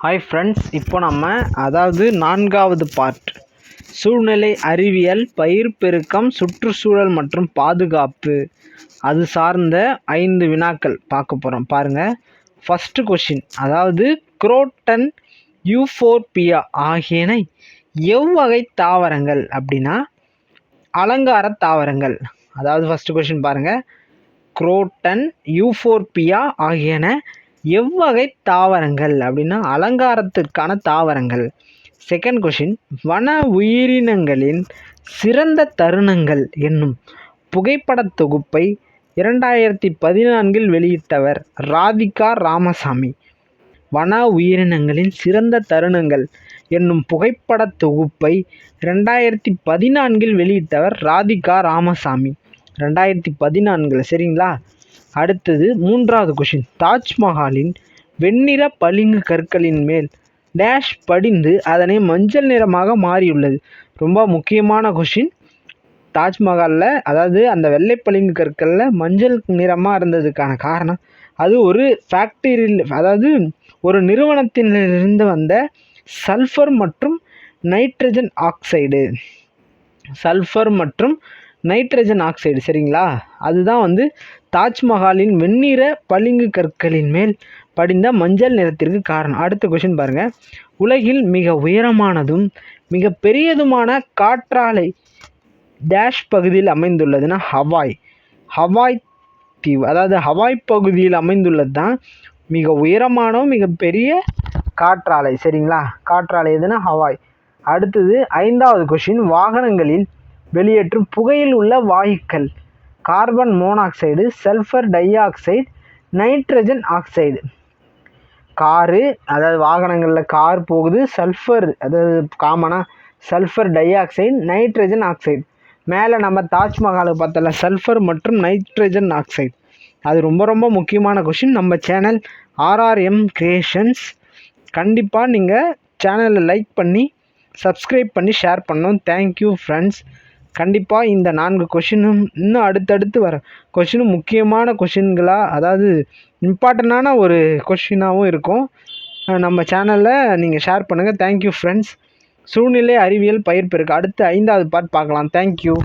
Hi friends, இப்போ நம்ம நான்காவது பார்ட் சூழ்நிலை அறிவியல், பயிர் பெருக்கம், சுற்றுச்சூழல் மற்றும் பாதுகாப்பு அது சார்ந்த 5 வினாக்கள் பார்க்க போகிறோம். பாருங்கள். ஃபஸ்ட்டு கொஷின், குரோட்டன், யூஃபோர்பியா ஆகியன எவ்வகை தாவரங்கள் அப்படின்னா அலங்கார தாவரங்கள். ஃபஸ்ட்டு கொஷின் பாருங்கள். குரோட்டன், யூஃபோர்பியா ஆகியன எவ்வகை தாவரங்கள் அப்படின்னா அலங்காரத்துக்கான தாவரங்கள். செகண்ட் கொஷின், வன உயிரினங்களின் சிறந்த தருணங்கள் என்னும் புகைப்படத் தொகுப்பை 2014 வெளியிட்டவர் ராதிகா ராமசாமி. வன உயிரினங்களின் சிறந்த தருணங்கள் என்னும் புகைப்படத் தொகுப்பை 2014 வெளியிட்டவர் ராதிகா ராமசாமி. 2014 சரிங்களா. அடுத்தது மூன்றாவது கொஷின், தாஜ்மஹாலின் வெண்ணிற பளிங்கு கற்களின் மேல் டேஷ் படிந்து அதனை மஞ்சள் நிறமாக மாறியுள்ளது. ரொம்ப முக்கியமான கொஷின். தாஜ்மஹாலில் அந்த வெள்ளை பளிங்கு கற்களில் மஞ்சள் நிறமாக இருந்ததுக்கான காரணம் அது ஒரு ஃபேக்டரியில் ஒரு நிறுவனத்திலிருந்து வந்த சல்ஃபர் மற்றும் நைட்ரஜன் ஆக்சைடு சரிங்களா. அதுதான் தாஜ்மஹாலின் வெண்ணிற பளிங்கு கற்களின் மேல் படிந்த மஞ்சள் நிறத்திற்கு காரணம். அடுத்த கொஷின் பாருங்கள். உலகில் மிக உயரமானதும் மிக பெரியதுமான காற்றாலை டேஷ் பகுதியில் அமைந்துள்ளதுன்னா ஹவாய் தீவு. ஹவாய் பகுதியில் அமைந்துள்ளது தான் மிக உயரமான மிக பெரிய காற்றாலை சரிங்களா. காற்றாலை எதுனா ஹவாய். அடுத்தது ஐந்தாவது கொஷின், வாகனங்களில் வெளியேற்றும் புகையில் உள்ள வாயுக்கள் carbon monoxide, sulphur di oxide, nitrogen oxide. வாகனங்களில் கார் போகுது, சல்ஃபர் காமனாக sulphur di oxide, nitrogen oxide. மேலே நம்ம தாஜ்மஹாலை பார்த்தல சல்ஃபர் மற்றும் நைட்ரஜன் ஆக்சைடு. அது ரொம்ப ரொம்ப முக்கியமான கொஷின். நம்ம சேனல் RRM கிரியேஷன்ஸ். கண்டிப்பாக நீங்கள் சேனலை லைக் பண்ணி சப்ஸ்கிரைப் பண்ணி ஷேர் பண்ணணும். Thank you friends. கண்டிப்பாக இந்த 4 கொஷினும் இன்னும் அடுத்தடுத்து வர கொஷினும் முக்கியமான கொஷின்களாக இம்பார்ட்டண்டான ஒரு கொஷினாகவும் இருக்கும். நம்ம சேனலில் நீங்கள் ஷேர் பண்ணுங்கள். Thank you friends. சூழ்நிலை அறிவியல், பயிர் பெருக்கம் அடுத்து 5வது பார்ட் பார்க்கலாம். தேங்க்யூ.